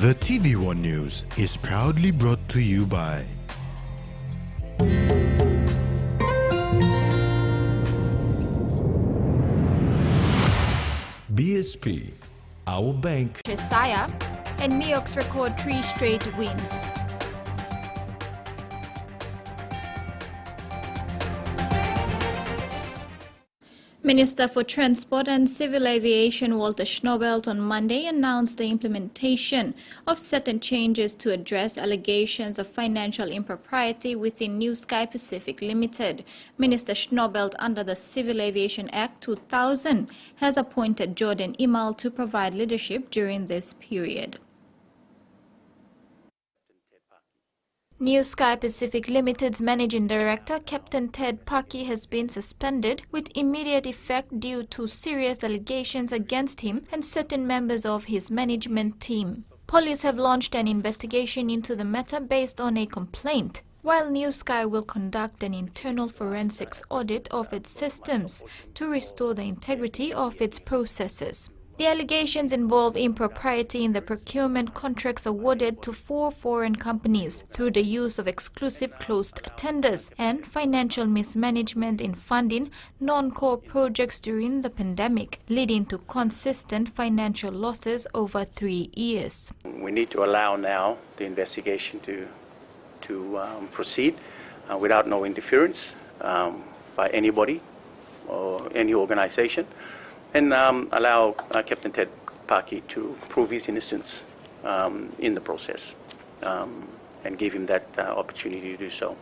The TVWAN News is proudly brought to you by BSP, our bank. Josiah and Miox record 3 straight wins. Minister for Transport and Civil Aviation Walter Schnobelt on Monday announced the implementation of certain changes to address allegations of financial impropriety within New Sky Pacific Limited. Minister Schnobelt, under the Civil Aviation Act 2000, has appointed Jordan Imal to provide leadership during this period. New Sky Pacific Limited's Managing Director, Captain Ted Paki, has been suspended with immediate effect due to serious allegations against him and certain members of his management team. Police have launched an investigation into the matter based on a complaint, while New Sky will conduct an internal forensics audit of its systems to restore the integrity of its processes. The allegations involve impropriety in the procurement contracts awarded to 4 foreign companies through the use of exclusive closed tenders and financial mismanagement in funding non-core projects during the pandemic, leading to consistent financial losses over 3 years. We need to allow now the investigation to proceed without no interference by anybody or any organization, and allow Captain Ted Paki to prove his innocence in the process and give him that opportunity to do so.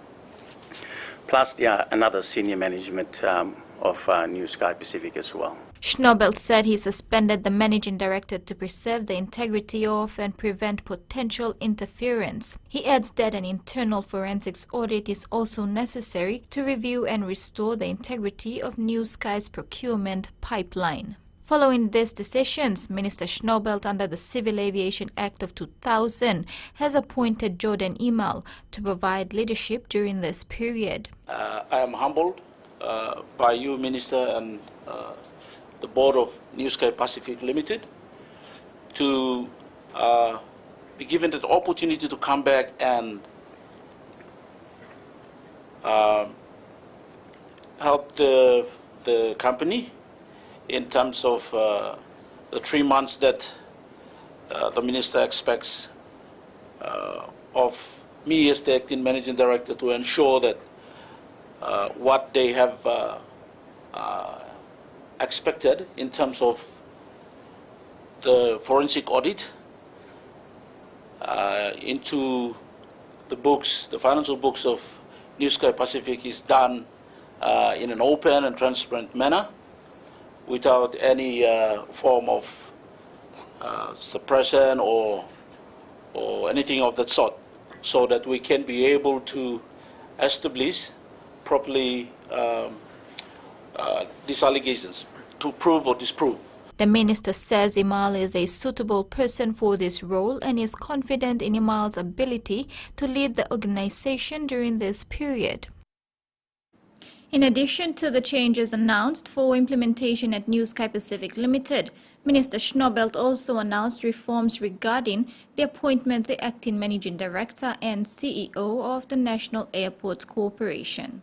Plus, another senior management of New Sky Pacific as well. Schnobelt said he suspended the managing director to preserve the integrity of and prevent potential interference. He adds that an internal forensics audit is also necessary to review and restore the integrity of New Sky's procurement pipeline. Following these decisions, Minister Schnobelt, under the Civil Aviation Act of 2000, has appointed Jordan Imal to provide leadership during this period. I am humbled by you, Minister, and the board of New Sky Pacific Limited to be given the opportunity to come back and help the company in terms of the 3 months that the minister expects of me as the acting managing director to ensure that what they have expected in terms of the forensic audit into the books, the financial books of New Sky Pacific is done in an open and transparent manner without any form of suppression or anything of that sort, so that we can be able to establish properly these allegations, to prove or disprove. The minister says Imal is a suitable person for this role and is confident in Imal's ability to lead the organization during this period. In addition to the changes announced for implementation at New Sky Pacific Limited, Minister Schnobelt also announced reforms regarding the appointment of the acting managing director and CEO of the National Airports Corporation.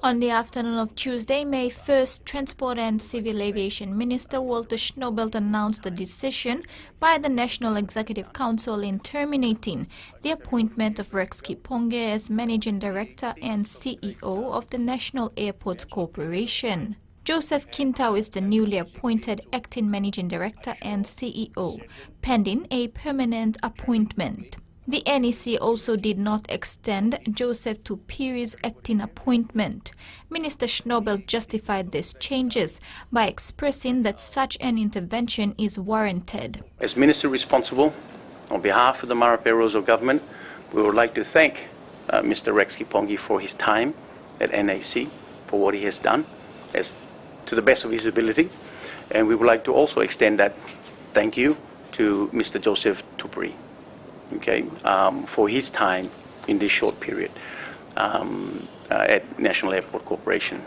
On the afternoon of Tuesday, May 1st, Transport and Civil Aviation Minister Walter Schnobelt announced the decision by the National Executive Council in terminating the appointment of Rex Kiponge as Managing Director and CEO of the National Airports Corporation. Joseph Kintao is the newly appointed Acting Managing Director and CEO, pending a permanent appointment. The NEC also did not extend Joseph Tupiri's acting appointment. Minister Schnobelt justified these changes by expressing that such an intervention is warranted. As Minister responsible, on behalf of the Marape-Rozo government, we would like to thank Mr. Rex Kipongi for his time at NAC, for what he has done, as to the best of his ability. And we would like to also extend that thank you to Mr. Joseph Tupiri. For his time in this short period at National Airport Corporation.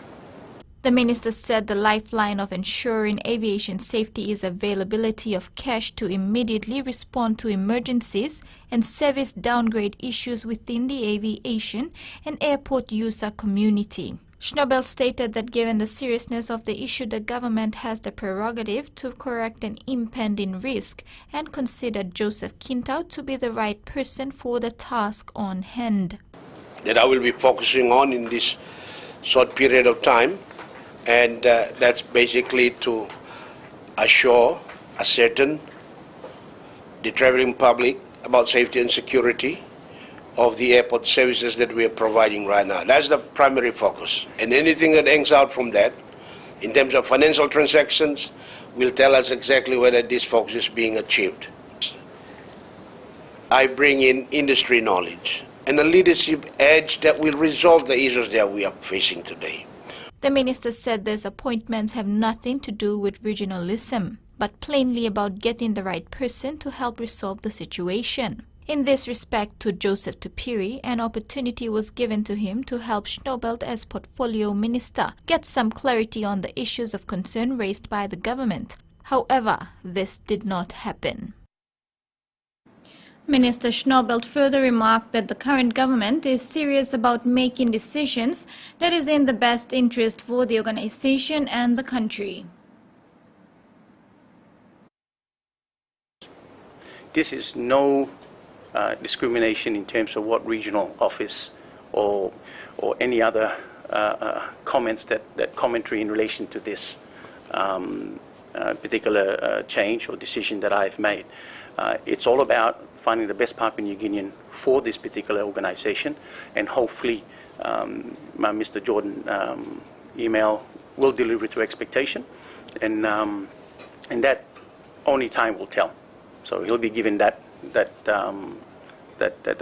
The minister said the lifeline of ensuring aviation safety is availability of cash to immediately respond to emergencies and service downgrade issues within the aviation and airport user community. Schnobel stated that given the seriousness of the issue, the government has the prerogative to correct an impending risk and considered Joseph Kintau to be the right person for the task on hand. That I will be focusing on in this short period of time, and that's basically to ascertain the traveling public about safety and security of the airport services that we are providing right now. That's the primary focus. And anything that hangs out from that, in terms of financial transactions, will tell us exactly whether this focus is being achieved. I bring in industry knowledge and a leadership edge that will resolve the issues that we are facing today. The minister said these appointments have nothing to do with regionalism, but plainly about getting the right person to help resolve the situation. In this respect to Joseph Tupiri, an opportunity was given to him to help Schnobel as portfolio minister get some clarity on the issues of concern raised by the government. However, this did not happen. Minister Schnobel further remarked that the current government is serious about making decisions that is in the best interest for the organization and the country. This is no discrimination in terms of what regional office or any other comments that commentary in relation to this particular change or decision that I've made. It's all about finding the best Papua New Guinean for this particular organization, and hopefully Mr. Jordan email will deliver to expectation, and that only time will tell. So he'll be given that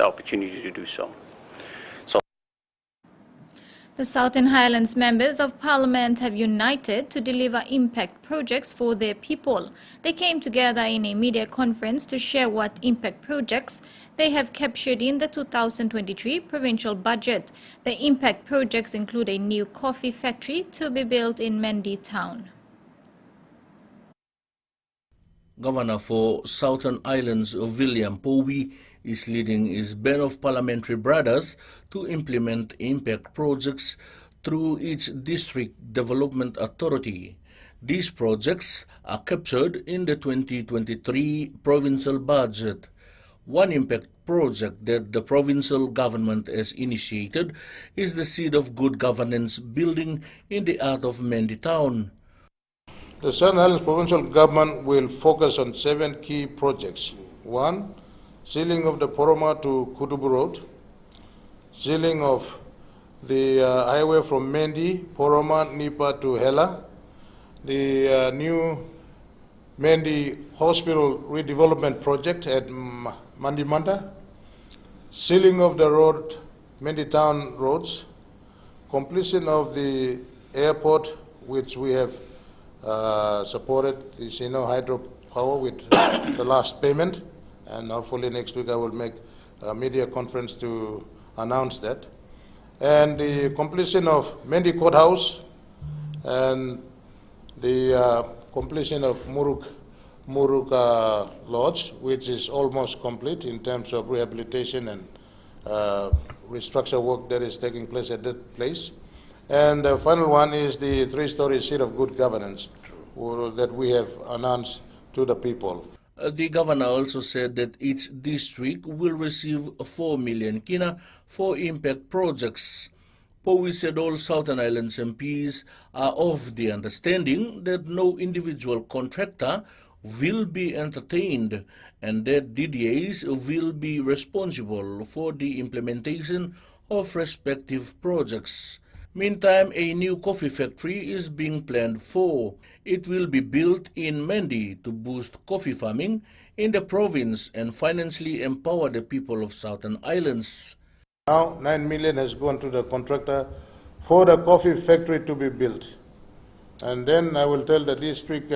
opportunity to do so. The Southern Highlands members of Parliament have united to deliver impact projects for their people. They came together in a media conference to share what impact projects they have captured in the 2023 provincial budget. The impact projects include a new coffee factory to be built in Mendi town. Governor for Southern Islands William Powie is leading his band of parliamentary brothers to implement impact projects through its district development authority. These projects are captured in the 2023 provincial budget. One impact project that the provincial government has initiated is the Seed of Good Governance building in the heart of Mendi town. The Southern Islands Provincial Government will focus on 7 key projects. 1. Sealing of the Poroma to Kutubu Road. Sealing of the highway from Mendi, Poroma, Nipa to Hela. The new Mendi Hospital redevelopment project at Mandimanda. Sealing of the road, Mendi town roads. Completion of the airport, which we have supported the Sino hydropower with the last payment, and hopefully next week I will make a media conference to announce that. And the completion of Mendi Courthouse and the completion of Muruk Lodge, which is almost complete in terms of rehabilitation and restructure work that is taking place at that place. And the final one is the 3-story Seed of Good Governance that we have announced to the people. The governor also said that each district will receive 4 million kina for impact projects. Powie said all Southern Islands MPs are of the understanding that no individual contractor will be entertained and that DDAs will be responsible for the implementation of respective projects. Meantime, a new coffee factory is being planned for. It will be built in Mendi to boost coffee farming in the province and financially empower the people of Southern Islands. Now 9 million has gone to the contractor for the coffee factory to be built. And then I will tell the district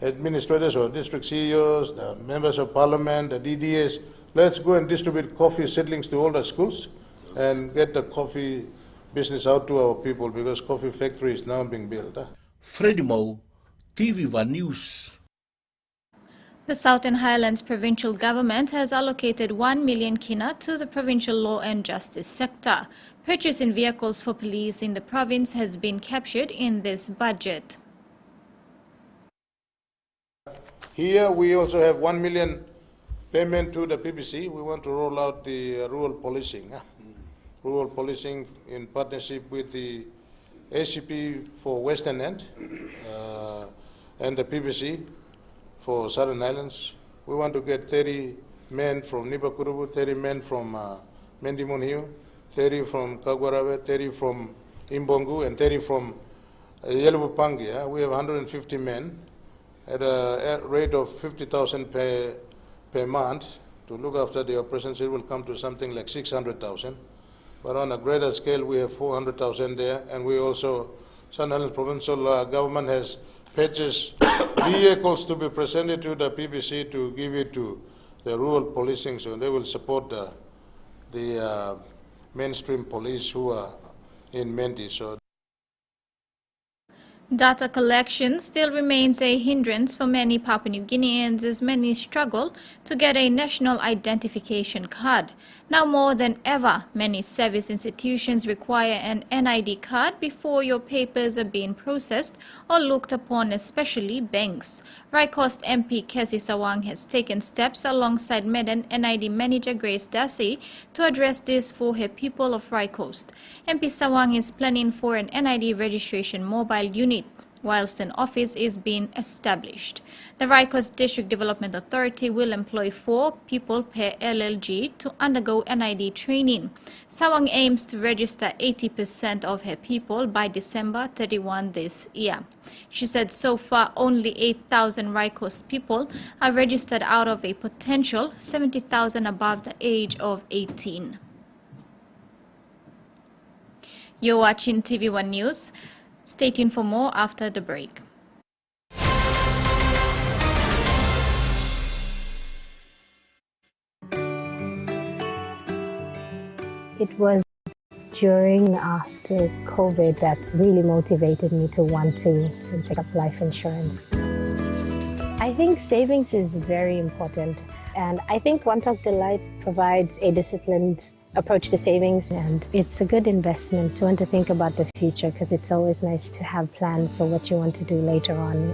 administrators or district CEOs, the members of parliament, the DDAs, let's go and distribute coffee seedlings to all the schools and get the coffee business out to our people because coffee factory is now being built. Freddie Mo, TVWAN News. The Southern Highlands provincial government has allocated 1 million kina to the provincial law and justice sector. Purchasing vehicles for police in the province has been captured in this budget. Here we also have 1 million payment to the PBC. We want to roll out the rural policing. Rural policing in partnership with the ACP for Western End and the PBC for Southern Islands. We want to get 30 men from Nibakurubu, 30 men from Mendimunhiu, 30 from Kagwarawe, 30 from Imbongu, and 30 from Yelubupangi. We have 150 men at a rate of 50,000 per month to look after the operations. It will come to something like 600,000. But on a greater scale, we have 400,000 there, and we also, Southern Islands provincial government has purchased vehicles to be presented to the PBC to give it to the rural policing, so they will support the mainstream police who are in Mendi. So Data collection still remains a hindrance for many Papua New Guineans as many struggle to get a national identification card. Now more than ever, many service institutions require an NID card before your papers are being processed or looked upon, especially banks. Rycoast MP Kesi Sawang has taken steps alongside Medan NID manager Grace Darcy to address this for her people of Rycoast. MP Sawang is planning for an NID registration mobile unit whilst an office is being established. The Rycoast District Development Authority will employ 4 people per LLG to undergo NID training. Sawang aims to register 80% of her people by December 31 this year. She said so far only 8,000 Rycoast people are registered out of a potential 70,000 above the age of 18. You're watching TV1 News. Stay tuned for more after the break. It was during after COVID that really motivated me to want to pick up life insurance. I think savings is very important, and I think One Talk Delight provides a disciplined approach to savings, and it's a good investment to want to think about the future because it's always nice to have plans for what you want to do later on.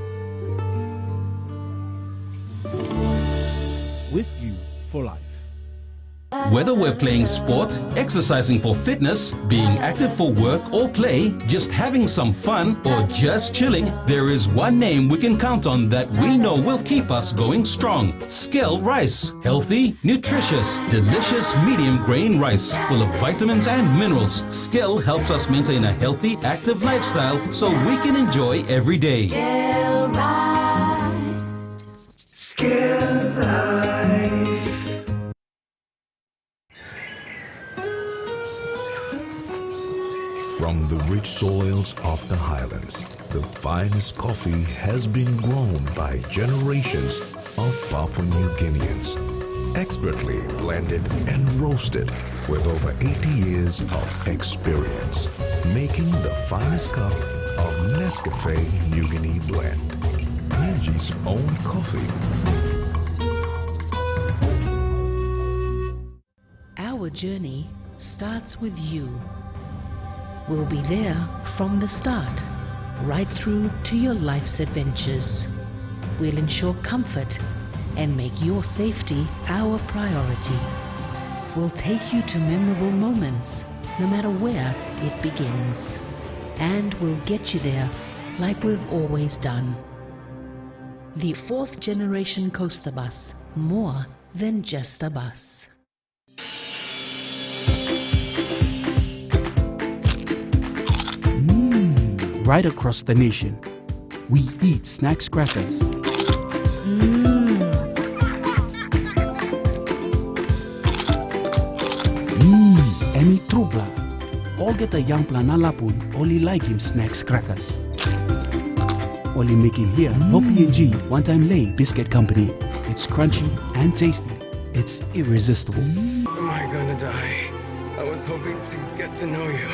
With you for life. Whether we're playing sport, exercising for fitness, being active for work or play, just having some fun, or just chilling, there is one name we can count on that we know will keep us going strong. Skell Rice. Healthy, nutritious, delicious medium grain rice full of vitamins and minerals. Skell helps us maintain a healthy, active lifestyle so we can enjoy every day. Skell Rice. Skell Life. From the rich soils of the highlands, the finest coffee has been grown by generations of Papua New Guineans. Expertly blended and roasted with over 80 years of experience, making the finest cup of Nescafe New Guinea blend. PNG's own coffee. Our journey starts with you. We'll be there from the start, right through to your life's adventures. We'll ensure comfort and make your safety our priority. We'll take you to memorable moments, no matter where it begins. And we'll get you there like we've always done. The 4th generation coaster bus, more than just a bus. Right across the nation, we eat snacks crackers. Emi Trubla. All get a young planalapun, only like him snacks crackers. Only make him here, no PNG, one-time lay biscuit company. It's crunchy and tasty. It's irresistible. Am I gonna die? I was hoping to get to know you.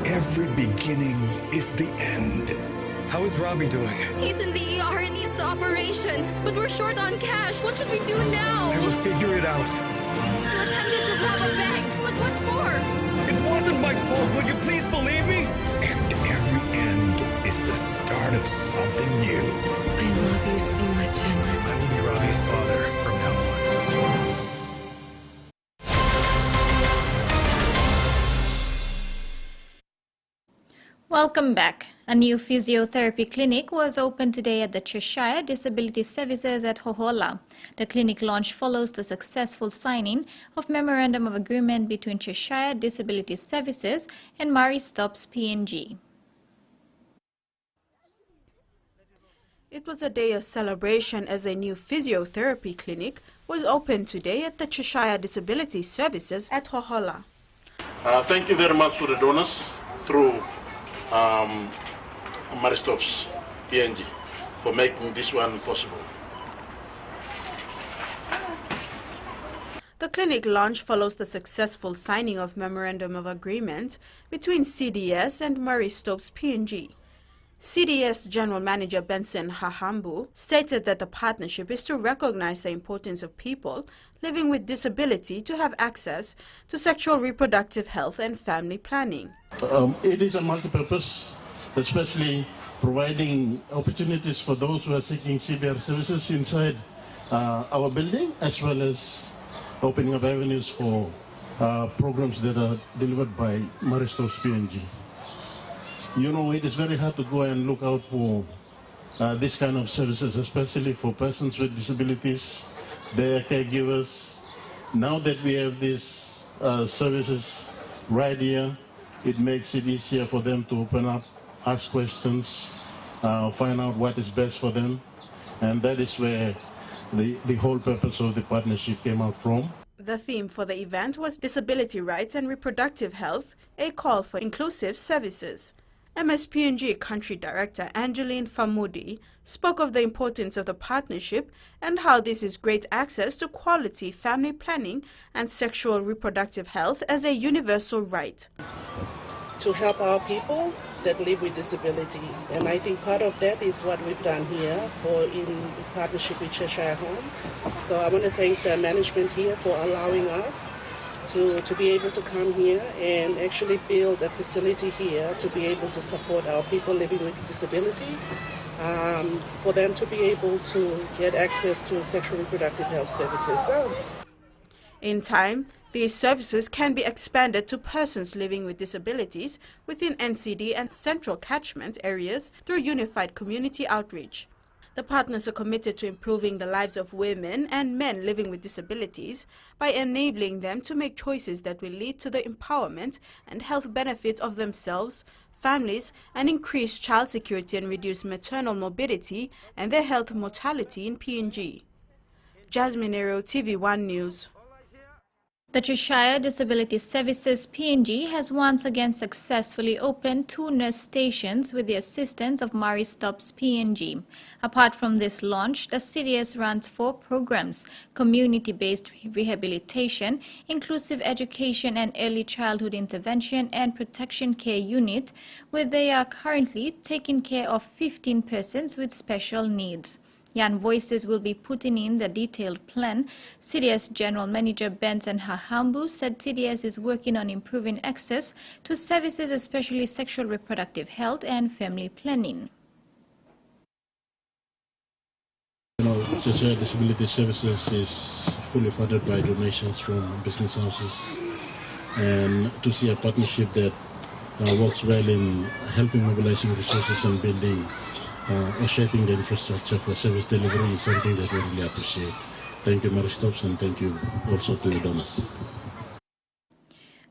Every beginning is the end. How is Robbie doing? He's in the ER and needs the operation. But we're short on cash. What should we do now? I will figure it out. You attempted to rob a bank. But what for? It wasn't my fault. Will you please believe me? And every end is the start of something new. I love you so much, Emma. I will be Robbie's father from now on. Welcome back. A new physiotherapy clinic was opened today at the Cheshire Disability Services at Hohola. The clinic launch follows the successful signing of Memorandum of Agreement between Cheshire Disability Services and Murray Stops PNG. It was a day of celebration as a new physiotherapy clinic was opened today at the Cheshire Disability Services at Hohola. Thank you very much for the donors through Maristops PNG for making this one possible. The clinic launch follows the successful signing of Memorandum of Agreement between CDS and Murray Stopes PNG. CDS General Manager Benson Hahambu stated that the partnership is to recognize the importance of people living with disability to have access to sexual reproductive health and family planning. It is a multi-purpose, especially providing opportunities for those who are seeking CBR services inside our building, as well as opening up avenues for programs that are delivered by Murray Stopes PNG. You know, it is very hard to go and look out for this kind of services, especially for persons with disabilities, their caregivers. Now that we have these services right here, it makes it easier for them to open up, ask questions, find out what is best for them. And that is where the whole purpose of the partnership came out from. The theme for the event was Disability Rights and Reproductive Health, a call for inclusive services. MSPNG Country Director Angeline Famudi spoke of the importance of the partnership and how this is great access to quality family planning and sexual reproductive health as a universal right. To help our people that live with disability, and I think part of that is what we've done here in partnership with Cheshire Home. So I want to thank the management here for allowing us to be able to come here and actually build a facility here to be able to support our people living with disability, for them to be able to get access to sexual reproductive health services. In time, these services can be expanded to persons living with disabilities within NCD and central catchment areas through unified community outreach. The partners are committed to improving the lives of women and men living with disabilities by enabling them to make choices that will lead to the empowerment and health benefit of themselves, families, and increase child security and reduce maternal morbidity and their health mortality in PNG. Jasmine Nero, TVWAN News. The Cheshire Disability Services PNG has once again successfully opened 2 nurse stations with the assistance of Murray Stops PNG. Apart from this launch, the CDS runs 4 programs: community-based rehabilitation, inclusive education and early childhood intervention and protection care unit, where they are currently taking care of 15 persons with special needs. Young Voices will be putting in the detailed plan. CDS General Manager Benson Hahambu said CDS is working on improving access to services, especially sexual reproductive health and family planning. Cheshire Disability Services is fully funded by donations from business houses, and to see a partnership that works well in helping mobilizing resources and building or shaping the infrastructure for service delivery is something that we really appreciate. Thank you, Murray Stopes, and thank you also to your donors.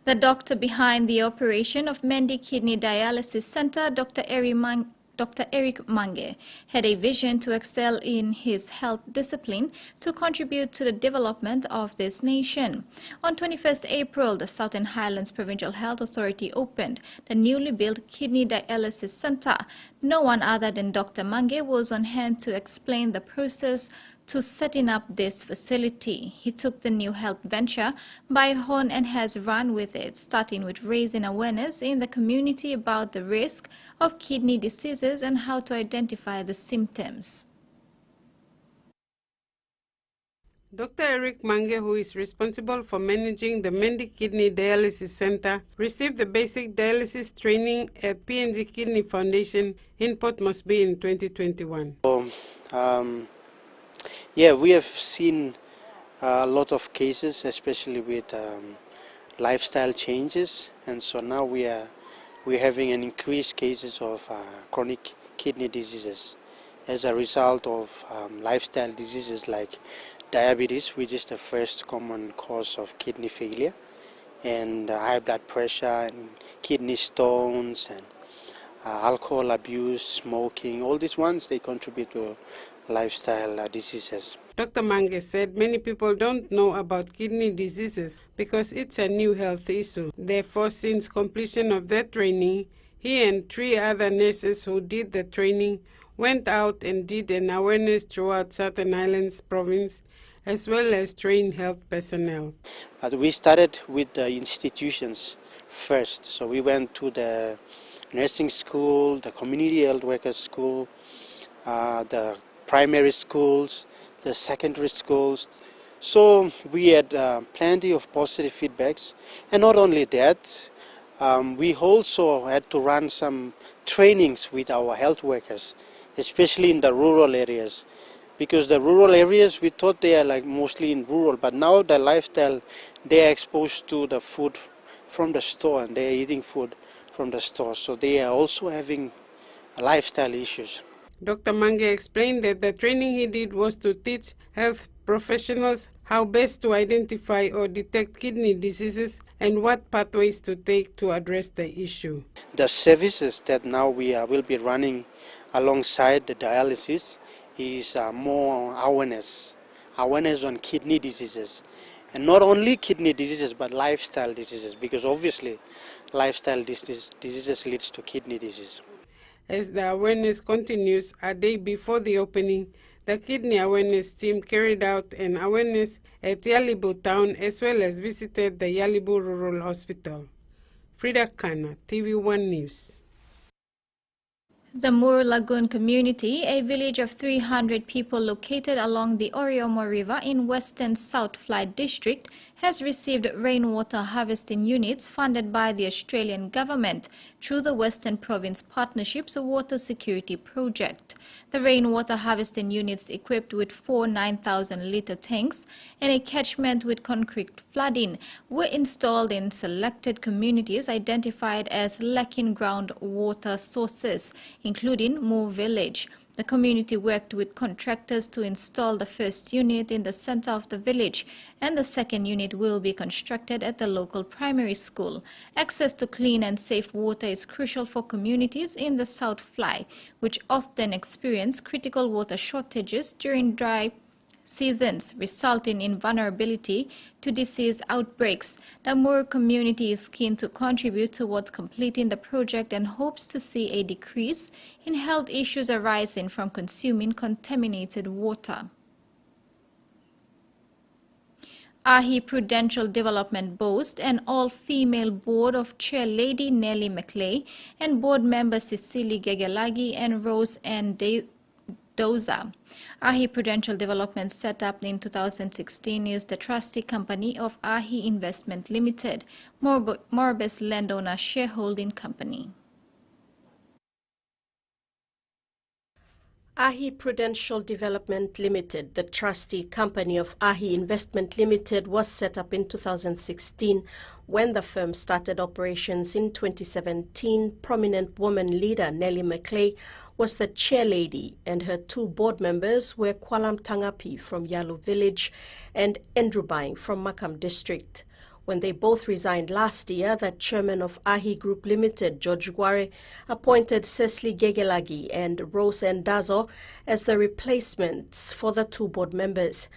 The doctor behind the operation of Mendi Kidney Dialysis Center, Dr. Eric Mange, had a vision to excel in his health discipline to contribute to the development of this nation. On 21st April, the Southern Highlands Provincial Health Authority opened the newly built Kidney Dialysis Center. No one other than Dr. Mange was on hand to explain the process to setting up this facility. He took the new health venture by horn and has run with it, starting with raising awareness in the community about the risk of kidney diseases and how to identify the symptoms. Dr. Eric Mange, who is responsible for managing the Mendi Kidney Dialysis Center, received the basic dialysis training at PNG Kidney Foundation in Port Moresby in 2021. Yeah, we have seen a lot of cases, especially with lifestyle changes, and so now we're having an increased cases of chronic kidney diseases as a result of lifestyle diseases like diabetes, which is the first common cause of kidney failure, and high blood pressure, and kidney stones, and alcohol abuse, smoking. All these ones, they contribute to lifestyle diseases. Dr. Mange said many people don't know about kidney diseases because it's a new health issue. Therefore, since completion of that training, he and 3 other nurses who did the training went out and did an awareness throughout Southern Highlands province, as well as trained health personnel. But we started with the institutions first. So we went to the nursing school, the community health workers school, the primary schools, the secondary schools. So we had plenty of positive feedbacks. And not only that, we also had to run some trainings with our health workers, especially in the rural areas. Because the rural areas, we thought they are like mostly in rural, but now the lifestyle, they are exposed to the food from the store, and they are eating food from the store. So they are also having lifestyle issues. Dr. Mange explained that the training he did was to teach health professionals how best to identify or detect kidney diseases and what pathways to take to address the issue. The services that now we will be running alongside the dialysis is more awareness on kidney diseases, and not only kidney diseases but lifestyle diseases, because obviously lifestyle diseases leads to kidney disease. As the awareness continues, a day before the opening, the kidney awareness team carried out an awareness at Yalibu town as well as visited the Yalibu Rural Hospital. Frida Kana, TV1 News. The Moor Lagoon community, a village of 300 people located along the Oriomo River in Western South Fly District, has received rainwater harvesting units funded by the Australian government through the Western Province Partnership's Water Security Project. The rainwater harvesting units, equipped with 4 9,000-litre tanks and a catchment with concrete flooding, were installed in selected communities identified as lacking groundwater sources, including Moor Village. The community worked with contractors to install the first unit in the center of the village, and the second unit will be constructed at the local primary school. Access to clean and safe water is crucial for communities in the South Fly, which often experience critical water shortages during dry seasons, resulting in vulnerability to disease outbreaks. The Moor community is keen to contribute towards completing the project and hopes to see a decrease in health issues arising from consuming contaminated water. Ahi Prudential Development boasts an all-female board of Chair Lady Nellie McClay and board members Cecily Gegelagi and Rose Ann Doza. Ahi Prudential Development, set up in 2016, is the trustee company of Ahi Investment Limited, Morebas landowner shareholding company. Ahi Prudential Development Limited, the trustee company of Ahi Investment Limited, was set up in 2016. When the firm started operations in 2017, prominent woman leader Nellie McClay was the chairlady, and her 2 board members were Kwalam Tangapi from Yalu Village and Andrew Baing from Makam District. When they both resigned last year, the chairman of Ahi Group Limited, George Guare, appointed Cecily Gegelagi and Rose Ndazo as the replacements for the 2 board members.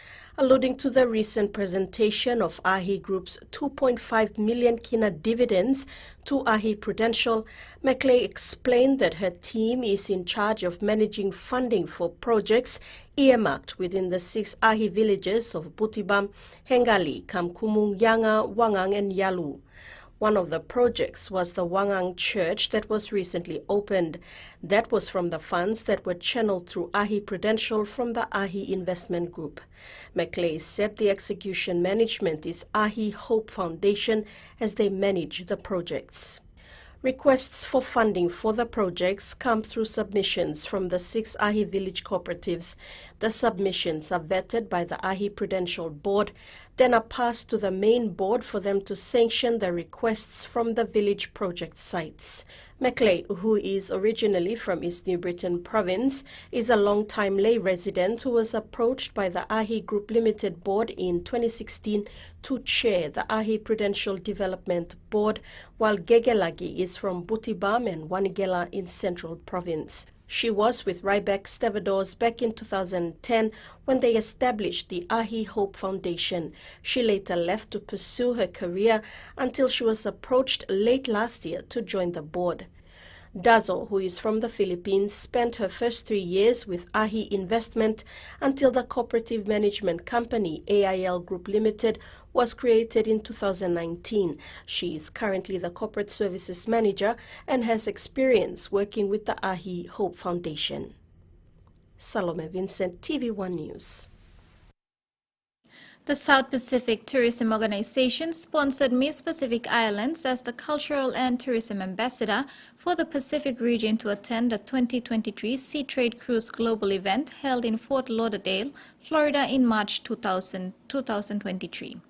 Alluding to the recent presentation of AHI Group's 2.5 million kina dividends to AHI Prudential, Macleay explained that her team is in charge of managing funding for projects earmarked within the 6 AHI villages of Butibam, Hengali, Kamkumung, Yanga, Wangang and Yalu. One of the projects was the Wangang Church that was recently opened. That was from the funds that were channeled through AHI Prudential from the AHI Investment Group. Macleay said the execution management is AHI Hope Foundation as they manage the projects. Requests for funding for the projects come through submissions from the 6 AHI village cooperatives. The submissions are vetted by the AHI Prudential Board, then are passed to the main board for them to sanction the requests from the village project sites. Macleay, who is originally from East New Britain Province, is a long-time lay resident who was approached by the AHI Group Limited Board in 2016 to chair the AHI Prudential Development Board, while Gegelagi is from Butibam and Wanigela in Central Province. She was with Ryback Stevedores back in 2010 when they established the AHI Hope Foundation. She later left to pursue her career until she was approached late last year to join the board. Dazo, who is from the Philippines, spent her first 3 years with AHI Investment until the cooperative management company AIL Group Limited was created in 2019. She is currently the corporate services manager and has experience working with the AHI Hope Foundation. Salome Vincent, TV1 News. The South Pacific Tourism Organization sponsored Miss Pacific Islands as the Cultural and Tourism Ambassador for the Pacific region to attend the 2023 Sea Trade Cruise Global event held in Fort Lauderdale, Florida in March 2023.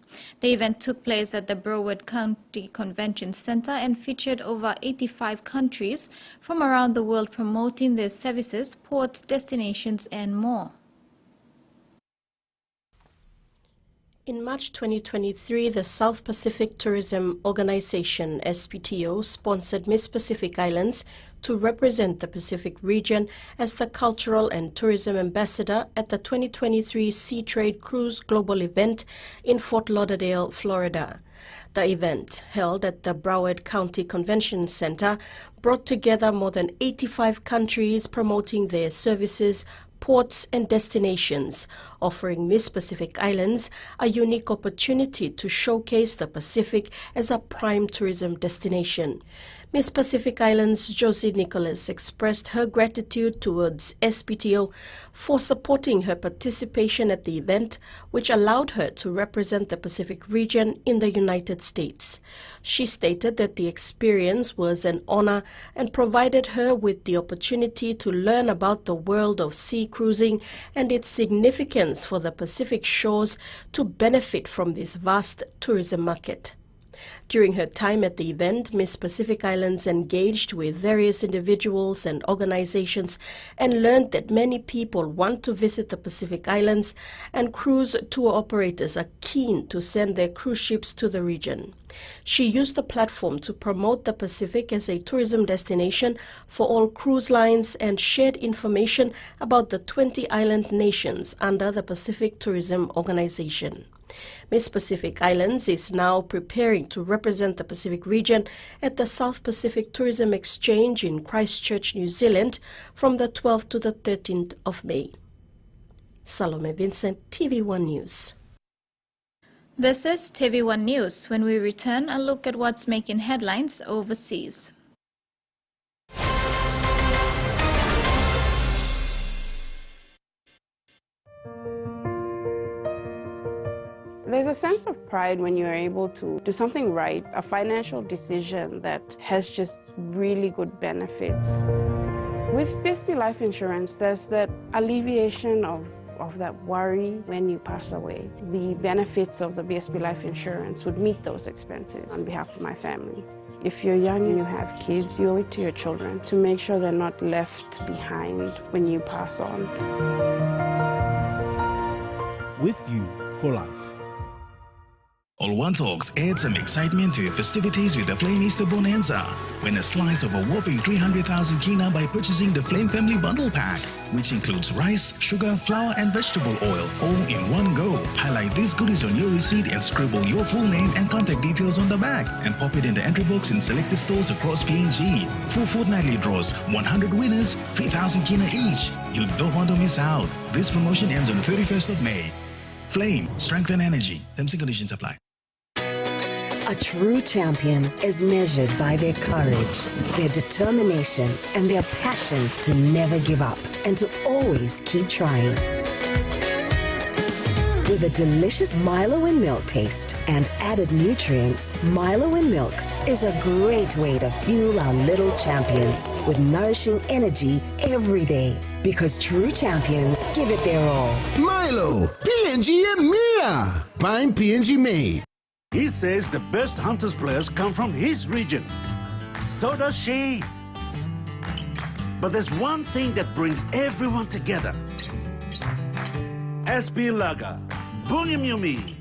The event took place at the Broward County Convention Center and featured over 85 countries from around the world promoting their services, ports, destinations, and more. In March 2023, the South Pacific Tourism Organization, SPTO, sponsored Miss Pacific Islands to represent the Pacific region as the Cultural and Tourism Ambassador at the 2023 Sea Trade Cruise Global event in Fort Lauderdale, Florida. The event, held at the Broward County Convention Center, brought together more than 85 countries promoting their services, ports and destinations, offering Miss Pacific Islands a unique opportunity to showcase the Pacific as a prime tourism destination. Miss Pacific Islands Josie Nicholas expressed her gratitude towards SPTO for supporting her participation at the event, which allowed her to represent the Pacific region in the United States. She stated that the experience was an honor and provided her with the opportunity to learn about the world of sea cruising and its significance for the Pacific shores to benefit from this vast tourism market. During her time at the event, Miss Pacific Islands engaged with various individuals and organizations and learned that many people want to visit the Pacific Islands, and cruise tour operators are keen to send their cruise ships to the region. She used the platform to promote the Pacific as a tourism destination for all cruise lines and shared information about the 20 island nations under the Pacific Tourism Organization. Miss Pacific Islands is now preparing to represent the Pacific region at the South Pacific Tourism Exchange in Christchurch, New Zealand from the 12th to the 13th of May. Salome Vincent, TV1 News. This is TV1 News. When we return, a look at what's making headlines overseas. There's a sense of pride when you're able to do something right, a financial decision that has just really good benefits. With BSP Life Insurance, there's that alleviation of that worry when you pass away. The benefits of the BSP Life Insurance would meet those expenses on behalf of my family. If you're young and you have kids, you owe it to your children to make sure they're not left behind when you pass on. With you for life. All One Talks add some excitement to your festivities with the Flame Easter Bonanza. Win a slice of a whopping 300,000 kina by purchasing the Flame Family Bundle Pack, which includes rice, sugar, flour and vegetable oil, all in one go. Highlight these goodies on your receipt and scribble your full name and contact details on the back and pop it in the entry box in selected stores across PNG. 4 fortnightly draws, 100 winners, 3,000 kina each. You don't want to miss out. This promotion ends on the 31st of May. Flame, strength and energy. Terms and conditions apply. A true champion is measured by their courage, their determination, and their passion to never give up and to always keep trying. With a delicious Milo in milk taste and added nutrients, Milo in milk is a great way to fuel our little champions with nourishing energy every day. Because true champions give it their all. Milo, PNG and Mia. Find PNG made. He says the best Hunters players come from his region. So does she. But there's one thing that brings everyone together. SB Laga, Bunyamyumi.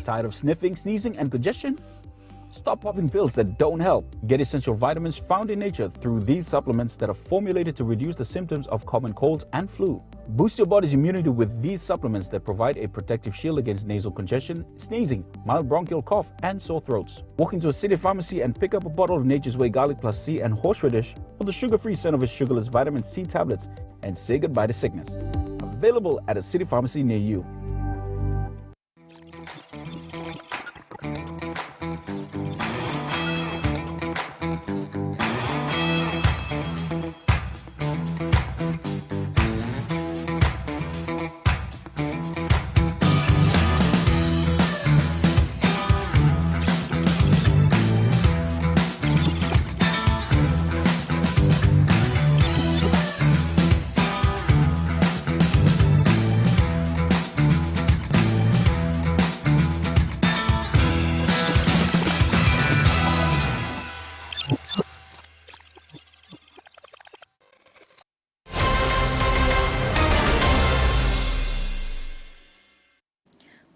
Tired of sniffing, sneezing and congestion? Stop popping pills that don't help. Get essential vitamins found in nature through these supplements that are formulated to reduce the symptoms of common colds and flu. Boost your body's immunity with these supplements that provide a protective shield against nasal congestion, sneezing, mild bronchial cough, and sore throats. Walk into a city pharmacy and pick up a bottle of Nature's Way Garlic Plus C and Horseradish or the sugar-free Cenovus Sugarless Vitamin C tablets and say goodbye to sickness. Available at a city pharmacy near you.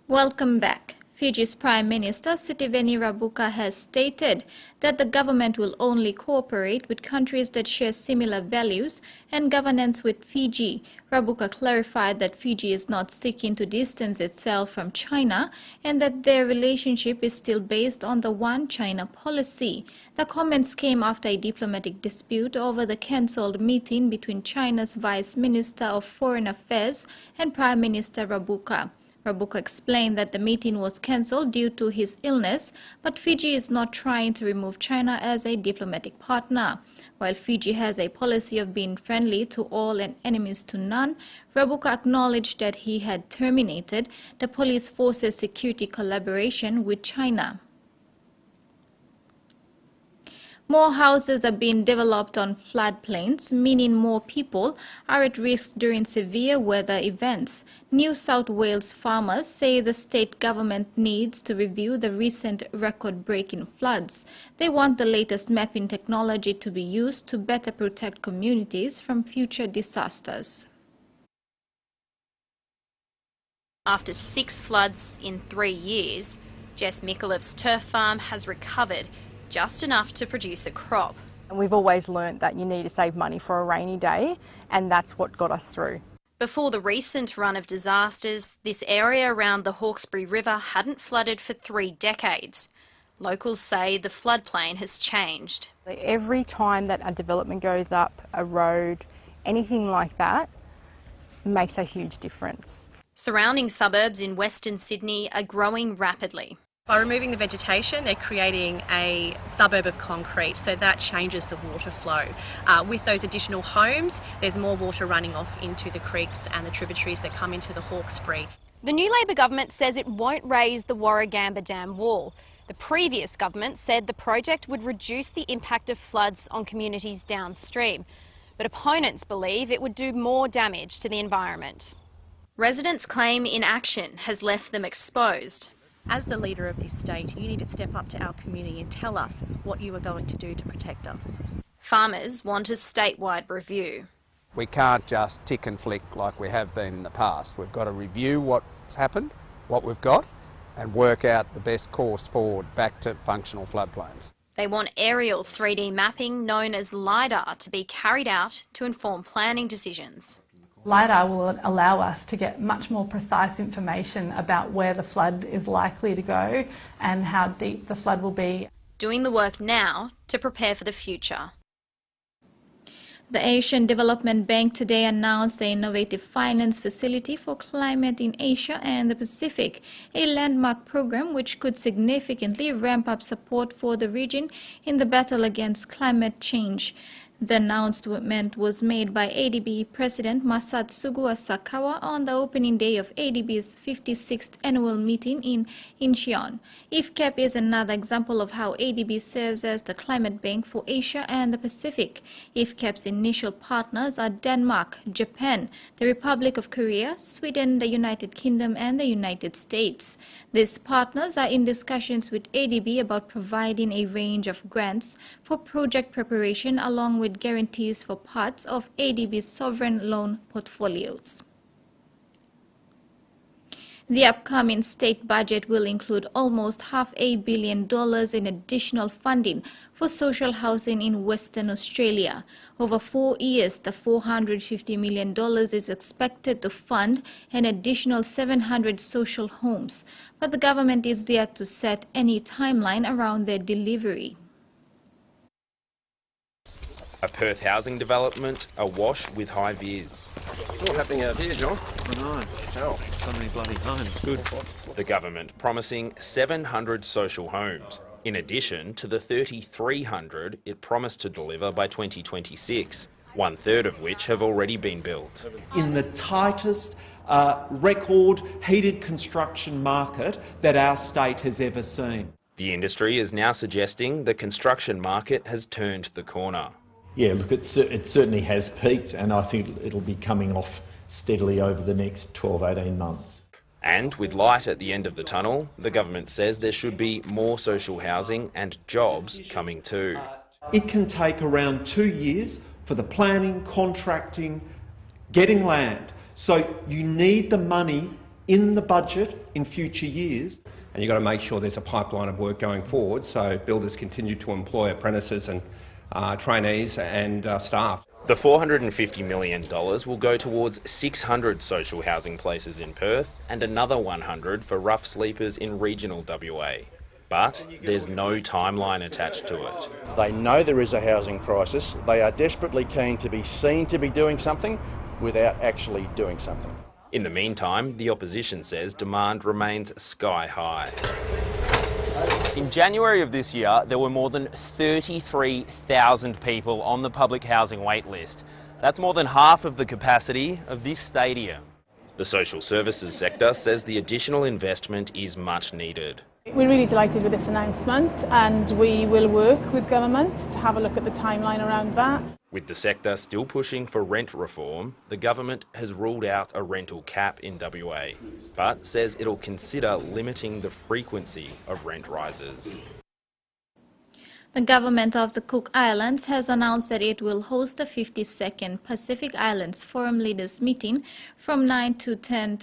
Welcome back. Fiji's Prime Minister Sitiveni Rabuka has stated that the government will only cooperate with countries that share similar values and governance with Fiji. Rabuka clarified that Fiji is not seeking to distance itself from China and that their relationship is still based on the One China policy. The comments came after a diplomatic dispute over the cancelled meeting between China's Vice Minister of Foreign Affairs and Prime Minister Rabuka. Rabuka explained that the meeting was cancelled due to his illness, but Fiji is not trying to remove China as a diplomatic partner. While Fiji has a policy of being friendly to all and enemies to none, Rabuka acknowledged that he had terminated the police force's security collaboration with China. More houses are being developed on floodplains, meaning more people are at risk during severe weather events. New South Wales farmers say the state government needs to review the recent record-breaking floods. They want the latest mapping technology to be used to better protect communities from future disasters. After 6 floods in 3 years, Jess Micallef's turf farm has recovered just enough to produce a crop. And we've always learnt that you need to save money for a rainy day, and that's what got us through. Before the recent run of disasters, this area around the Hawkesbury River hadn't flooded for 3 decades. Locals say the floodplain has changed. Every time that a development goes up, a road, anything like that, makes a huge difference. Surrounding suburbs in Western Sydney are growing rapidly. By removing the vegetation, they're creating a suburb of concrete, so that changes the water flow. With those additional homes, there's more water running off into the creeks and the tributaries that come into the Hawkesbury. The new Labor government says it won't raise the Warragamba Dam wall. The previous government said the project would reduce the impact of floods on communities downstream, but opponents believe it would do more damage to the environment. Residents claim inaction has left them exposed. As the leader of this state, you need to step up to our community and tell us what you are going to do to protect us. Farmers want a statewide review. We can't just tick and flick like we have been in the past. We've got to review what's happened, what we've got and work out the best course forward back to functional floodplains. They want aerial 3D mapping known as LiDAR to be carried out to inform planning decisions. LiDAR will allow us to get much more precise information about where the flood is likely to go and how deep the flood will be. Doing the work now to prepare for the future. The Asian Development Bank today announced the Innovative Finance Facility for Climate in Asia and the Pacific, a landmark program which could significantly ramp up support for the region in the battle against climate change. The announcement was made by ADB President Masatsugu Asakawa on the opening day of ADB's 56th annual meeting in Incheon. IFCAP is another example of how ADB serves as the climate bank for Asia and the Pacific. IFCAP's initial partners are Denmark, Japan, the Republic of Korea, Sweden, the United Kingdom, and the United States. These partners are in discussions with ADB about providing a range of grants for project preparation along with guarantees for parts of ADB's sovereign loan portfolios. The upcoming state budget will include almost $500 million in additional funding for social housing in Western Australia. Over 4 years, the $450 million is expected to fund an additional 700 social homes, but the government is yet to set any timeline around their delivery. A Perth housing development awash with high vis. What's all happening out here, John? I know. Hell, so many bloody homes. Good. The government promising 700 social homes, in addition to the 3,300 it promised to deliver by 2026, 1/3 of which have already been built. In the tightest record heated construction market that our state has ever seen. The industry is now suggesting the construction market has turned the corner. Yeah, look, it certainly has peaked, and I think it'll be coming off steadily over the next 12-18 months. And with light at the end of the tunnel, the government says there should be more social housing and jobs coming too. It can take around 2 years for the planning, contracting, getting land. So you need the money in the budget in future years. And you've got to make sure there's a pipeline of work going forward so builders continue to employ apprentices and trainees and staff. The $450 million will go towards 600 social housing places in Perth and another 100 for rough sleepers in regional WA. But there's no timeline attached to it. They know there is a housing crisis. They are desperately keen to be seen to be doing something without actually doing something. In the meantime, the opposition says demand remains sky high. In January of this year, there were more than 33,000 people on the public housing wait list. That's more than half of the capacity of this stadium. The social services sector says the additional investment is much needed. We're really delighted with this announcement, and we will work with government to have a look at the timeline around that. With the sector still pushing for rent reform, the government has ruled out a rental cap in WA, but says it'll consider limiting the frequency of rent rises. The government of the Cook Islands has announced that it will host the 52nd Pacific Islands Forum Leaders Meeting from 9 to 10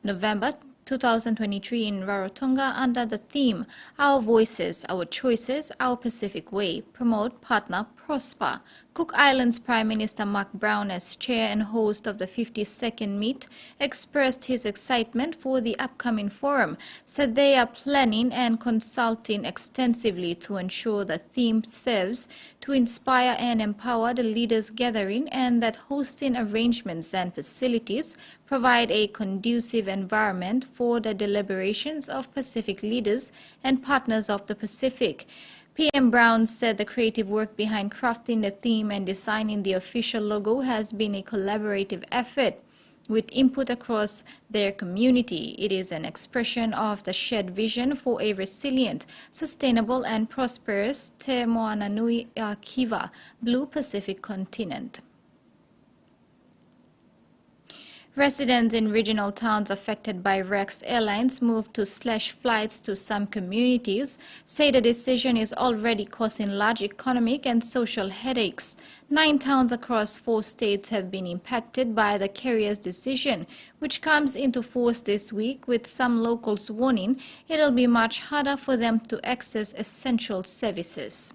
November 2023 in Rarotonga under the theme, Our Voices, Our Choices, Our Pacific Way, Promote, Partner, Prosper. Cook Islands Prime Minister Mark Brown, as chair and host of the 52nd meet, expressed his excitement for the upcoming forum, said they are planning and consulting extensively to ensure the theme serves to inspire and empower the leaders gathering, and that hosting arrangements and facilities provide a conducive environment for the deliberations of Pacific leaders and partners of the Pacific. PM Brown said the creative work behind crafting the theme and designing the official logo has been a collaborative effort with input across their community. It is an expression of the shared vision for a resilient, sustainable and prosperous Te Moana Nui Kiva, Blue Pacific continent. Residents in regional towns affected by Rex Airlines' move to slash flights to some communities say the decision is already causing large economic and social headaches. 9 towns across 4 states have been impacted by the carrier's decision, which comes into force this week, with some locals warning it'll be much harder for them to access essential services.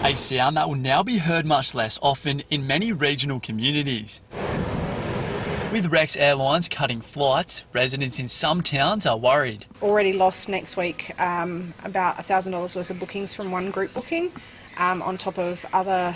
A sound that will now be heard much less often in many regional communities. With Rex Airlines cutting flights, residents in some towns are worried. Already lost next week about $1,000 worth of bookings from one group booking, on top of other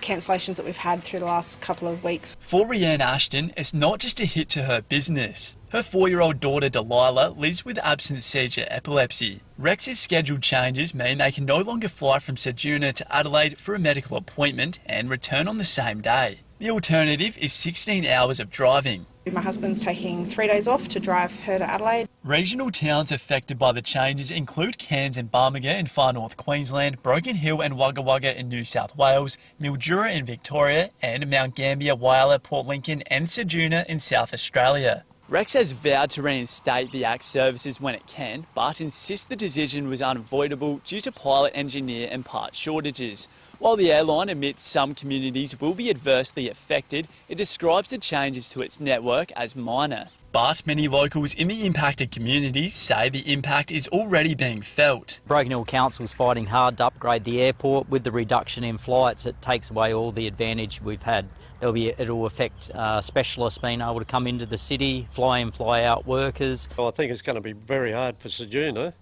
cancellations that we've had through the last couple of weeks. For Rhianne Ashton, it's not just a hit to her business. Her 4-year-old daughter Delilah lives with absence seizure epilepsy. Rex's scheduled changes mean they can no longer fly from Ceduna to Adelaide for a medical appointment and return on the same day. The alternative is 16 hours of driving. My husband's taking 3 days off to drive her to Adelaide. Regional towns affected by the changes include Cairns and Barmaga in far north Queensland, Broken Hill and Wagga Wagga in New South Wales, Mildura in Victoria, and Mount Gambier, Whyalla, Port Lincoln and Ceduna in South Australia. Rex has vowed to reinstate the Act's services when it can, but insists the decision was unavoidable due to pilot, engineer and part shortages. While the airline admits some communities will be adversely affected, it describes the changes to its network as minor. But many locals in the impacted communities say the impact is already being felt. Broken Hill Council's fighting hard to upgrade the airport. With the reduction in flights, it takes away all the advantage we've had. It'll affect specialists being able to come into the city, fly in, fly out workers. Well, I think it's going to be very hard for Ceduna,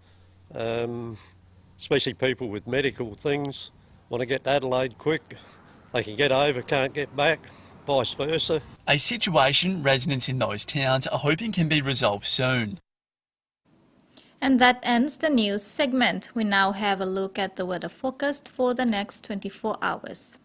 especially people with medical things. Want to get to Adelaide quick, they can get over, can't get back, vice versa. A situation residents in those towns are hoping can be resolved soon. And that ends the news segment. We now have a look at the weather forecast for the next 24 hours.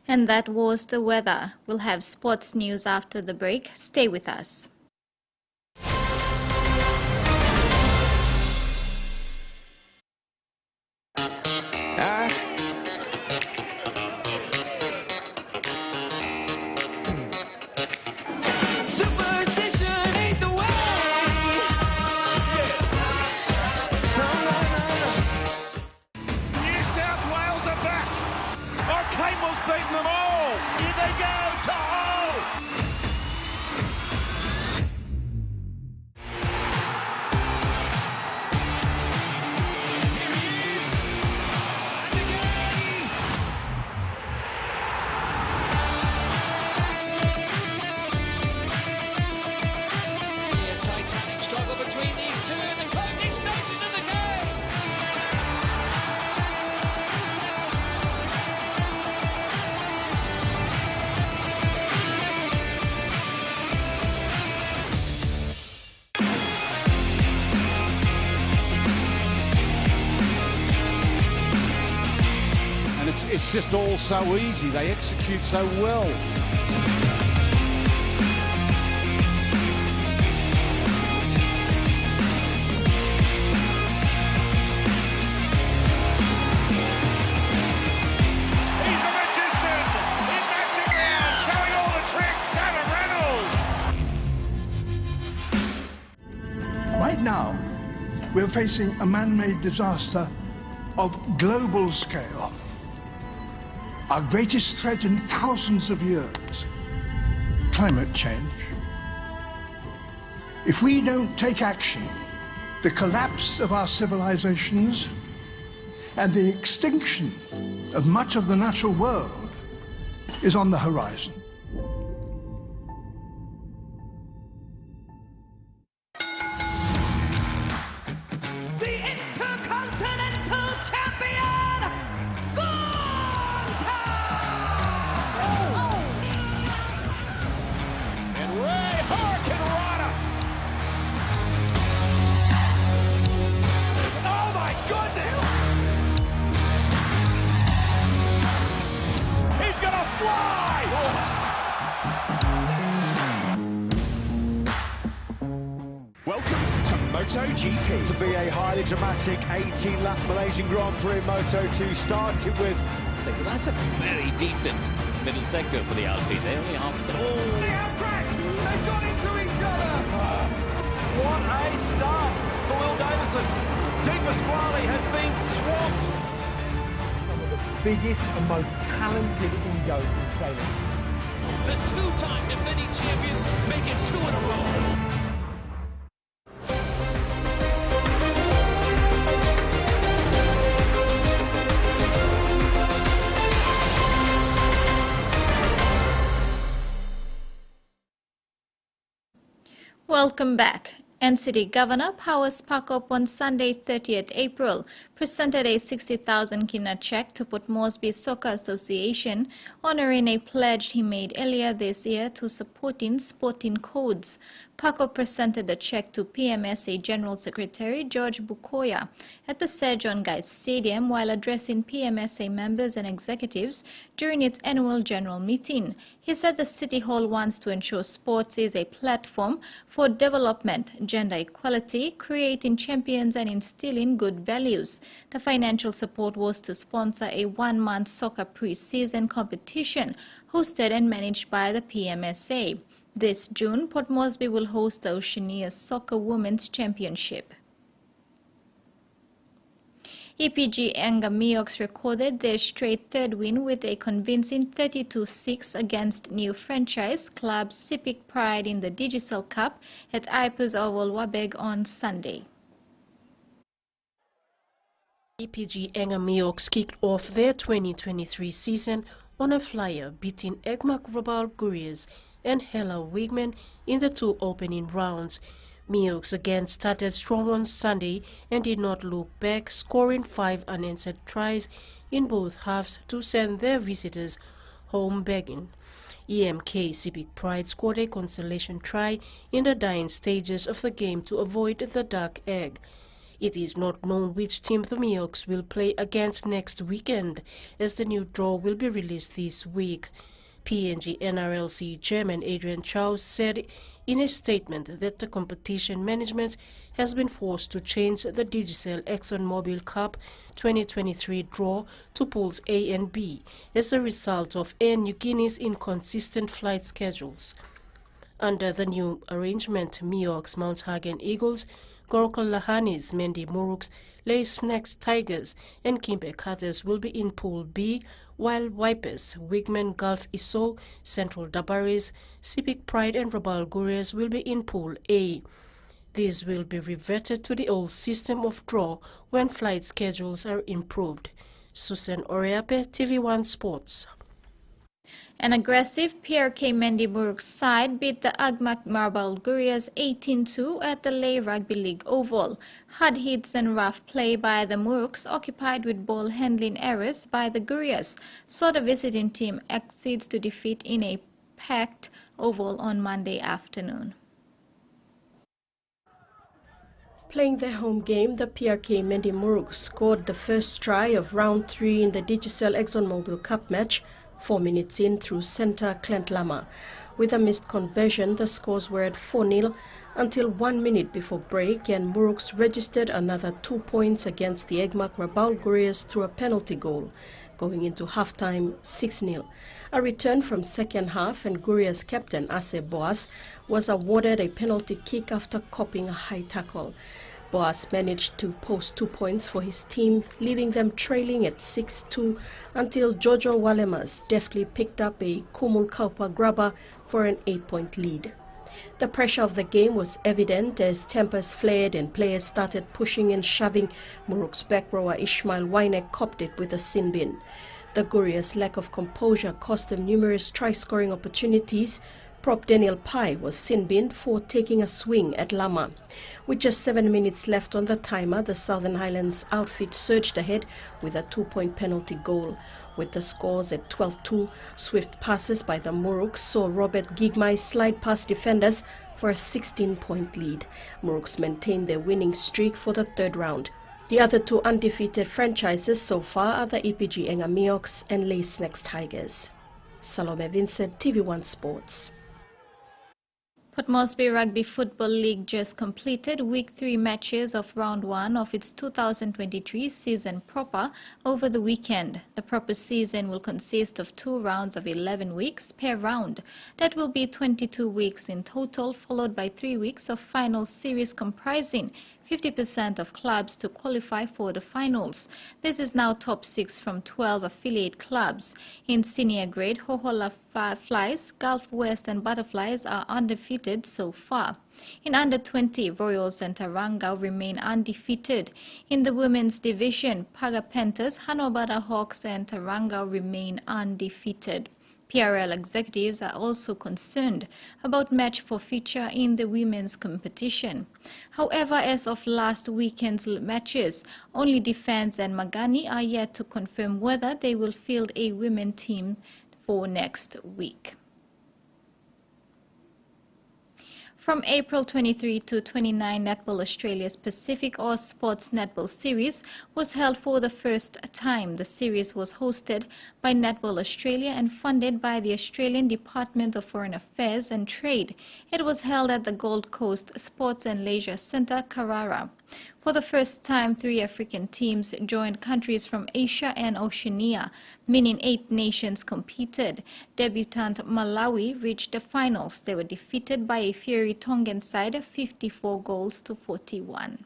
And that was the weather. We'll have sports news after the break. Stay with us. It's just all so easy. They execute so well. He's a magician in Magic Round, showing all the tricks. Adam Reynolds. Right now, we're facing a man-made disaster of global scale. Our greatest threat in thousands of years, climate change. If we don't take action, the collapse of our civilizations and the extinction of much of the natural world is on the horizon. The Intercontinental Champion, Gonta! And Ray Hurricanrana. Oh my goodness! He's gonna fly! Welcome to MotoGP. To be a highly dramatic 18-lap Malaysian Grand Prix Moto2, starting with... So that's a very decent middle sector for the Alpine. They only half a second. They have crashed! They've got into each other! What a start for Will Davison. Di Pasquale has been swamped. Some of the biggest and most talented egos in sailing. The two-time defending champions make it 2 in a row. Welcome back. NCD Governor Powers Pakop on Sunday, 30th April, presented a 60,000 kina check to Port Moresby Soccer Association, honoring a pledge he made earlier this year to supporting sporting codes. Pakop presented the check to PMSA General Secretary George Bukoya at the Sir John Guides Stadium while addressing PMSA members and executives during its annual general meeting. He said the City Hall wants to ensure sports is a platform for development, gender equality, creating champions and instilling good values. The financial support was to sponsor a one-month soccer pre-season competition hosted and managed by the PMSA. This June, Port Moresby will host the Oceania Soccer Women's Championship. EPG Angamiok recorded their straight third win with a convincing 32-6 against new franchise club Sepik Pride in the Digicel Cup at Ipers Oval Wabeg on Sunday. EPG Angamiok kicked off their 2023 season on a flyer, beating Egmak Rabal Gurias and Hela Wigman in the 2 opening rounds. Mioks again started strong on Sunday and did not look back, scoring 5 unanswered tries in both halves to send their visitors home begging. EMK Sepik Pride scored a consolation try in the dying stages of the game to avoid the dark egg. It is not known which team the Mioks will play against next weekend, as the new draw will be released this week. PNG NRLC Chairman Adrian Charles said in a statement that the competition management has been forced to change the Digicel ExxonMobil Cup 2023 draw to pools A and B as a result of Air Niugini's inconsistent flight schedules. Under the new arrangement, Mioks, Mount Hagen Eagles, Gorkal Lahanis, Mendi Muruks, Lay Snacks Tigers and Kimbe Cutters will be in Pool B, while Wipers, Wigman Gulf Iso, Central Dabaris, Sepik Pride and Rabal Gurias will be in Pool A. These will be reverted to the old system of draw when flight schedules are improved. Susan Oriape, TVWAN Sports. An aggressive PRK Mendiburu side beat the Agmak Marbal Gurias 18-2 at the Lay Rugby League Oval. Hard hits and rough play by the Muruks, occupied with ball handling errors by the Gurias, saw the visiting team exceeds to defeat in a packed oval on Monday afternoon. Playing their home game, the PRK Mendi Muruk scored the first try of round 3 in the Digicel ExxonMobil Cup match 4 minutes in through centre Clint Lama. With a missed conversion, the scores were at 4-0 until 1 minute before break, and Muruks registered another 2 points against the Egmak Rabaul Gurias through a penalty goal, going into half-time 6-0. A return from second half, and Gurias captain Ase Boas was awarded a penalty kick after copping a high tackle. Boas managed to post 2 points for his team, leaving them trailing at 6-2 until Jojo Walemas deftly picked up a Kumul Kaupa grabber for an 8-point lead. The pressure of the game was evident as tempers flared and players started pushing and shoving. Muruk's back rower Ismail Wainek copped it with a sin bin. The Gurias' lack of composure cost them numerous try-scoring opportunities. Prop Daniel Pai was sin-binned for taking a swing at Lama. With just 7 minutes left on the timer, the Southern Highlands outfit surged ahead with a 2-point penalty goal. With the scores at 12-2, swift passes by the Muruks saw Robert Gigmai slide past defenders for a 16-point lead. Muruks maintained their winning streak for the third round. The other 2 undefeated franchises so far are the EPG Engamioks and Lay Snacks Tigers. Salome Vincent, TV1 Sports. Port Moresby Rugby Football League just completed Week 3 matches of Round 1 of its 2023 season proper over the weekend. The proper season will consist of 2 rounds of 11 weeks per round. That will be 22 weeks in total, followed by 3 weeks of final series comprising 50% of clubs to qualify for the finals. This is now top 6 from 12 affiliate clubs. In senior grade, Hohola Flies, Gulf West and Butterflies are undefeated so far. In under 20, Royals and Taranga remain undefeated. In the women's division, Paga Panthers, Hanobara Hawks and Taranga remain undefeated. PRL executives are also concerned about match forfeiture in the women's competition. However, as of last weekend's matches, only Defence and Magani are yet to confirm whether they will field a women team for next week. From April 23 to 29, Netball Australia's Pacific Oz Sports Netball Series was held for the first time. The series was hosted by Netball Australia and funded by the Australian Department of Foreign Affairs and Trade. It was held at the Gold Coast Sports and Leisure Centre, Carrara. For the first time, 3 African teams joined countries from Asia and Oceania, meaning 8 nations competed. Debutant Malawi reached the finals. They were defeated by a fiery Tongan side 54 goals to 41.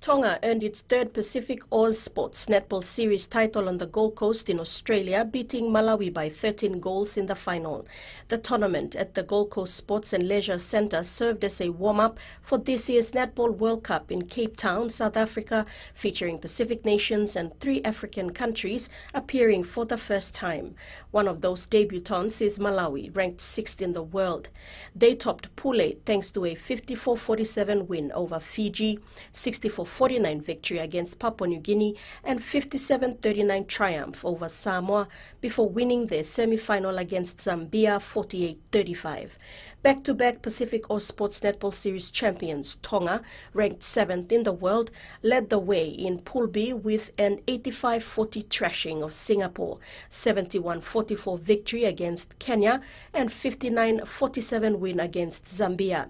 Tonga earned its 3rd Pacific Oz Sports Netball Series title on the Gold Coast in Australia, beating Malawi by 13 goals in the final. The tournament at the Gold Coast Sports and Leisure Centre served as a warm-up for this year's Netball World Cup in Cape Town, South Africa, featuring Pacific nations and 3 African countries appearing for the first time. One of those debutants is Malawi, ranked 6th in the world. They topped Pool A thanks to a 54-47 win over Fiji, 64-49 victory against Papua New Guinea, and 57-39 triumph over Samoa before winning their semi-final against Zambia 48-35. Back-to-back Pacific Oz Sports Netball Series champions Tonga, ranked 7th in the world, led the way in Pool B with an 85-40 thrashing of Singapore, 71-44 victory against Kenya, and 59-47 win against Zambia.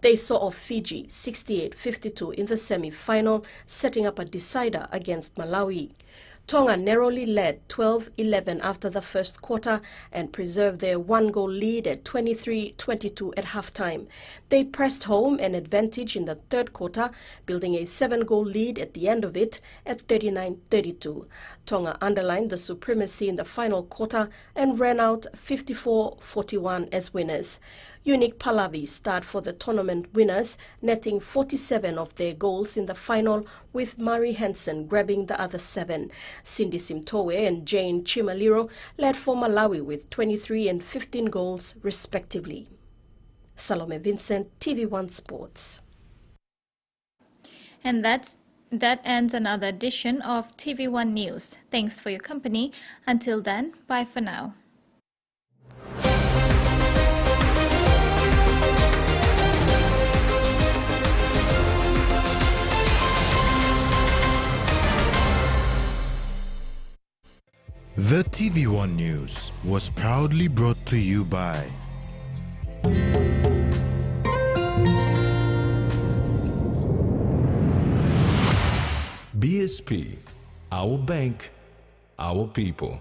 They saw off Fiji 68-52 in the semi-final, setting up a decider against Malawi. Tonga narrowly led 12-11 after the first quarter and preserved their 1-goal lead at 23-22 at halftime. They pressed home an advantage in the third quarter, building a 7-goal lead at the end of it at 39-32. Tonga underlined the supremacy in the final quarter and ran out 54-41 as winners. Unique Pahlavi starred for the tournament winners, netting 47 of their goals in the final, with Mari Hansen grabbing the other 7. Cindy Simtowe and Jane Chimaliro led for Malawi with 23 and 15 goals respectively. Salome Vincent, TV1 Sports. And that ends another edition of TV1 News. Thanks for your company. Until then, bye for now. The TVWAN News was proudly brought to you by BSP, our bank, our people.